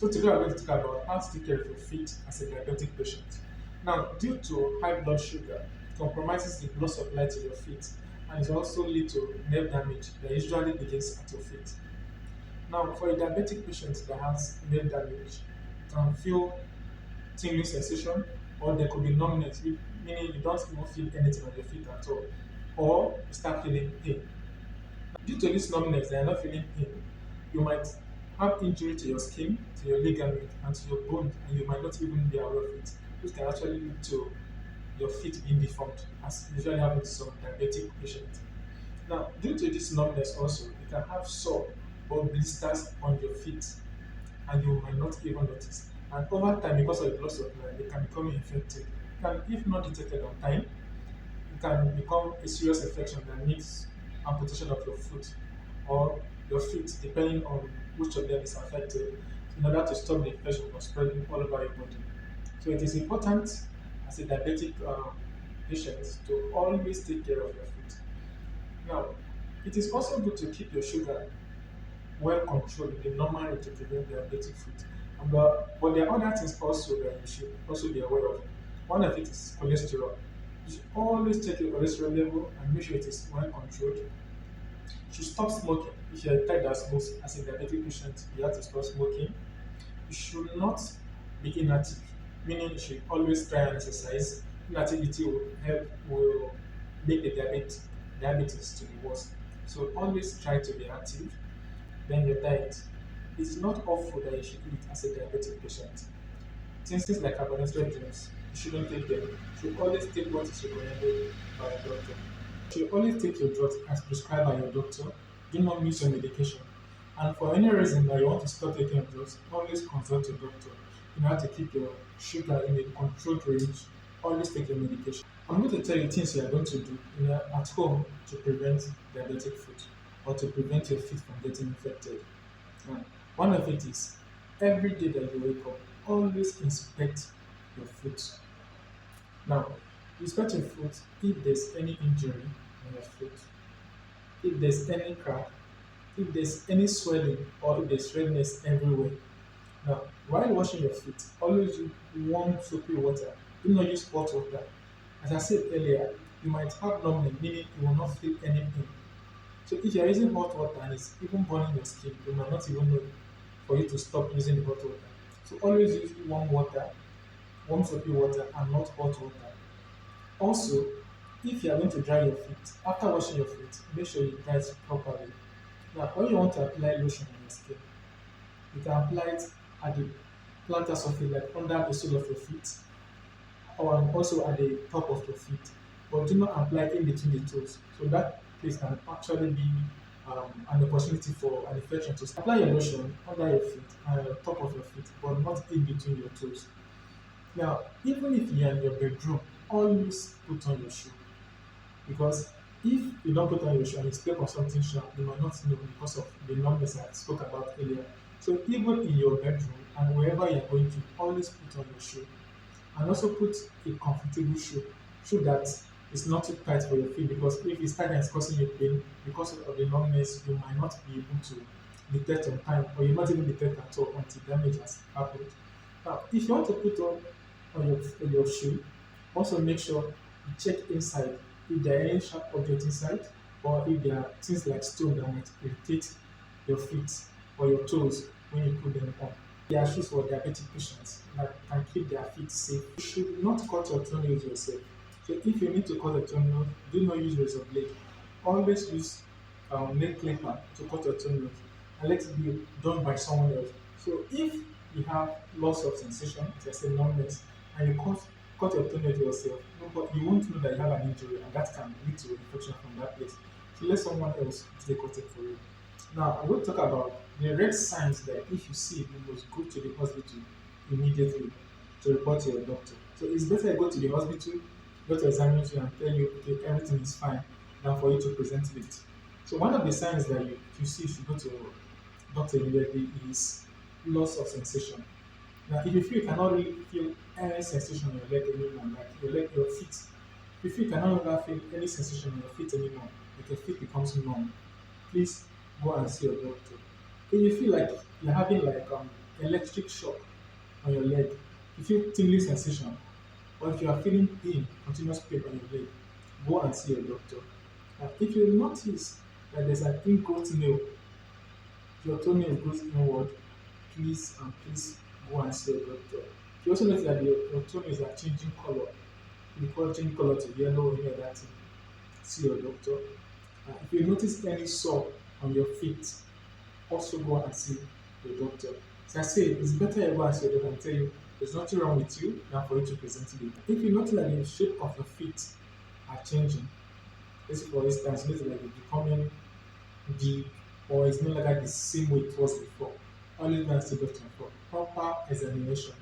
So today we're going to talk about how to take care of your feet as a diabetic patient. Now, due to high blood sugar, it compromises the blood supply to your feet and it also leads to nerve damage that usually begins at your feet. Now, for a diabetic patient that has nerve damage, you can feel tingling sensation or there could be numbness, meaning you don't even feel anything on your feet at all, or you start feeling pain. Due to this numbness that you're not feeling pain, you might have injury to your skin, to your ligament, and to your bone, and you might not even be aware of it, which can actually lead to your feet being deformed, as usually happens to some diabetic patients. Now, due to this numbness also, you can have sore or blisters on your feet, and you might not even notice. And over time, because of the loss of blood, they can become infected. And if not detected on time, it can become a serious infection that needs amputation of your foot or your feet, depending on which of them is affected, in order to stop the infection from spreading all over your body. So it is important as a diabetic patient to always take care of your feet. Now, it is also good to keep your sugar well controlled in the normal rate to prevent diabetic foot. But there are other things also that you should also be aware of. One of it is cholesterol. You should always check your cholesterol level and make sure it is well controlled. You should stop smoking. If you are a type that smokes as a diabetic patient, you have to stop smoking. You should not be inactive, meaning you should always try and exercise. Inactivity will make the diabetes to be worse. So always try to be active. Then your diet. It is not all food that you should eat as a diabetic patient. Things like carbohydrate drinks, you shouldn't take them. You should always take what is recommended by a doctor. You should always take your drugs as prescribed by your doctor. Do not miss your medication. And for any reason that you want to stop taking your drugs, always consult your doctor. In order to keep your sugar in a controlled range, always take your medication. I'm going to tell you things you are going to do at home to prevent diabetic foot or to prevent your feet from getting infected. Now, one of it is every day that you wake up, always inspect your foot. Now, inspect your foot if there's any injury on your foot, if there's any crack, if there's any swelling, or if there's redness everywhere. Now, while washing your feet, always use warm soapy water. Do not use hot water. As I said earlier, you might have numbness, meaning you will not feel any pain. So if you are using hot water and it's even burning your skin, you might not even know for you to stop using the hot water. So always use warm water, warm soapy water, and not hot water. Also, if you are going to dry your feet, after washing your feet, make sure you dry it properly. Now, when you want to apply lotion on your skin, you can apply it at the plantar surface, like under the sole of your feet, or also at the top of your feet. But do not apply in between the toes. So that place can actually be an opportunity for an infection to start. Apply your lotion under your feet and on top of your feet, but not in between your toes. Now, even if you are in your bedroom, always put on your shoe because if you don't put on your shoe and you step on something sharp, you might not know because of the numbness I spoke about earlier. So even in your bedroom and wherever you're going to, always put on your shoe. And also put a comfortable shoe that is not too tight for your feet because if it's tight and it's causing you pain because of the numbness, you might not be able to detect on time or you not even detect at all until damage has happened. Now, if you want to put on your shoe, also make sure you check inside if there are any sharp objects inside or if there are things like stone that might irritate your feet or your toes when you put them on. There are shoes for diabetic patients that can keep their feet safe. You should not cut your toenails yourself. So if you need to cut a toenail, do not use razor blade. Always use nail clipper to cut your toenails and let it be done by someone else. So if you have loss of sensation, just a numbness, and you cut your toenail yourself, but you won't know that you have an injury and that can lead to infection from that place. So let someone else take cut it for you. Now, I'm going to talk about the red signs that if you see, you must go to the hospital immediately to report to your doctor. So it's better go to the hospital, doctor examine you and tell you, okay, everything is fine, than for you to present it. So one of the signs that you see if you go to doctor immediately is loss of sensation. Now, if you feel you cannot really feel any sensation on your leg anymore, like your feet, if you feel you cannot longer feel any sensation on your feet anymore, like your feet becomes numb, please go and see your doctor. If you feel like you're having like electric shock on your leg, you feel tingling sensation, or if you are feeling pain, continuous pain on your leg, go and see your doctor. If you notice that there's an ingrowth nail, your toenail grows inward, please go and see your doctor. If you also notice that your toenails are changing color, you call change color to yellow or any other thing, see your doctor. If you notice any sore on your feet, also go and see your doctor. So I say it's better you go and see your doctor and tell you there's nothing wrong with you than for you to present it later. If you notice that the shape of your feet are changing, let's say for instance, maybe like it's becoming deep or it's no longer the same way it was before, always go and see doctor for proper examination